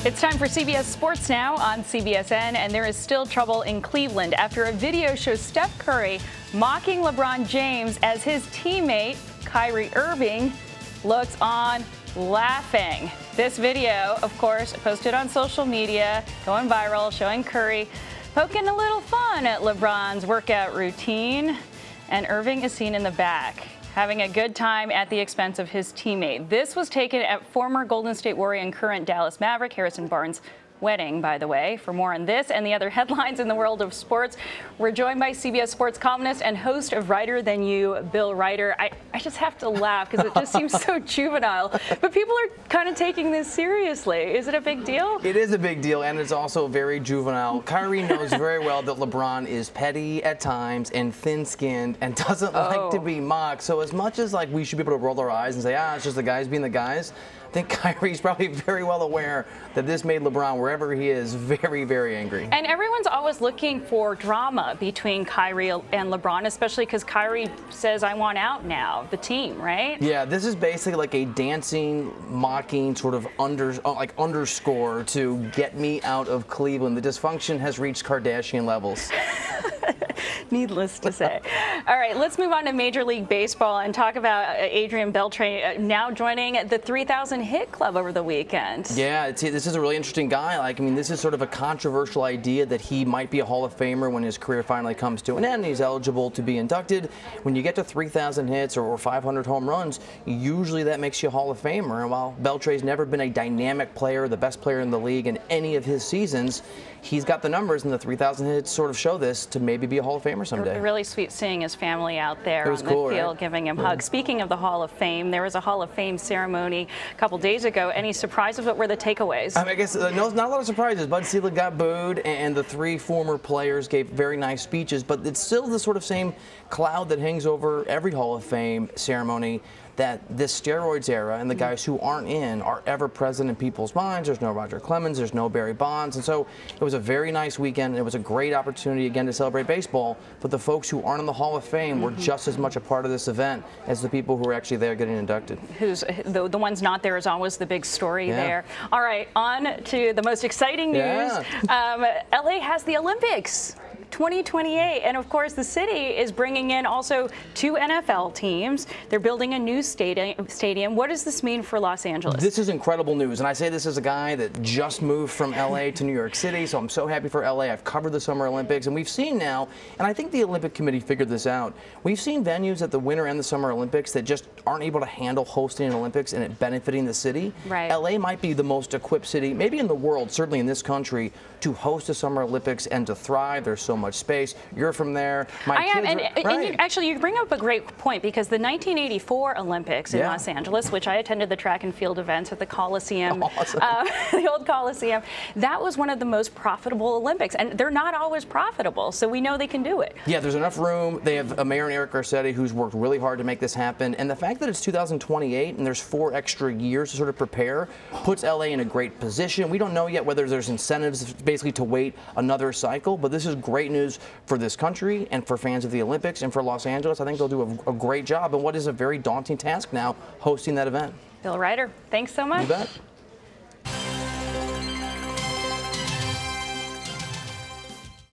It's time for CBS Sports Now on CBSN, and there is still trouble in Cleveland after a video shows Steph Curry mocking LeBron James as his teammate, Kyrie Irving, looks on laughing. This video, of course, posted on social media, going viral, showing Curry poking a little fun at LeBron's workout routine, and Irving is seen in the back having a good time at the expense of his teammate. This was taken at former Golden State Warrior and current Dallas Maverick Harrison Barnes' wedding, by the way. For more on this and the other headlines in the world of sports, we're joined by CBS Sports columnist and host of Writer Than You, Bill Reiter. I just have to laugh because it just seems so juvenile. But people are kind of taking this seriously. Is it a big deal? It is a big deal, and it's also very juvenile. Kyrie knows very well that LeBron is petty at times and thin-skinned and doesn't like to be mocked. So as much as we should be able to roll our eyes and say, it's just the guys being the guys, I think Kyrie's probably very well aware that this made LeBron, wherever he is, very, very angry. And everyone's always looking for drama between Kyrie and LeBron, especially because Kyrie says, I want out now, the team, right? Yeah, this is basically like a dancing, mocking sort of underscore to get me out of Cleveland. The dysfunction has reached Kardashian levels. Needless to say. All right, let's move on to Major League Baseball and talk about Adrian Beltre now joining the 3,000 hit club over the weekend. Yeah, this is a really interesting guy. This is sort of a controversial idea that he might be a Hall of Famer when his career finally comes to an end. He's eligible to be inducted. When you get to 3,000 hits or 500 home runs, usually that makes you a Hall of Famer. And while Beltre's never been a dynamic player, the best player in the league in any of his seasons, he's got the numbers, and the 3,000 hits sort of show this to maybe be a Hall of Famer someday. Really sweet seeing his family out there on the cool, field, right? Giving him hugs. Speaking of the Hall of Fame, there was a Hall of Fame ceremony a couple days ago. Any surprises? What were the takeaways? I guess not a lot of surprises. Bud Selig got booed, and the three former players gave very nice speeches, but it's still the sort of same cloud that hangs over every Hall of Fame ceremony, that this steroids era and the guys who aren't in are ever present in people's minds. There's no Roger Clemens, there's no Barry Bonds, and so it was a very nice weekend, and it was a great opportunity again to celebrate baseball, but the folks who aren't in the Hall of Fame were just as much a part of this event as the people who were actually there getting inducted. The ones not there is always the big story there. All right, on to the most exciting news. LA has the Olympics 2028, and of course the city is bringing in also 2 NFL teams. They're building a new stadium. What does this mean for Los Angeles? This is incredible news, and I say this as a guy that just moved from LA to New York City, so I'm so happy for LA. I've covered the Summer Olympics, and we've seen now, and I think the Olympic Committee figured this out, we've seen venues at the Winter and the Summer Olympics that just aren't able to handle hosting an Olympics and it benefiting the city. Right. LA might be the most equipped city, maybe in the world, certainly in this country, to host a Summer Olympics and to thrive. There's so much space. You're from there. I am, and actually you bring up a great point, because the 1984 Olympics in Los Angeles, which I attended the track and field events at the Coliseum, the old Coliseum, that was one of the most profitable Olympics, and they're not always profitable, so we know they can do it. Yeah, there's enough room. They have a mayor, Eric Garcetti, who's worked really hard to make this happen, and the fact that it's 2028 and there's 4 extra years to sort of prepare puts LA in a great position. We don't know yet whether there's incentives basically to wait another cycle, but this is great news for this country and for fans of the Olympics and for Los Angeles. I think they'll do a great job in what is a very daunting task now, hosting that event. Bill Reiter, thanks so much. You bet.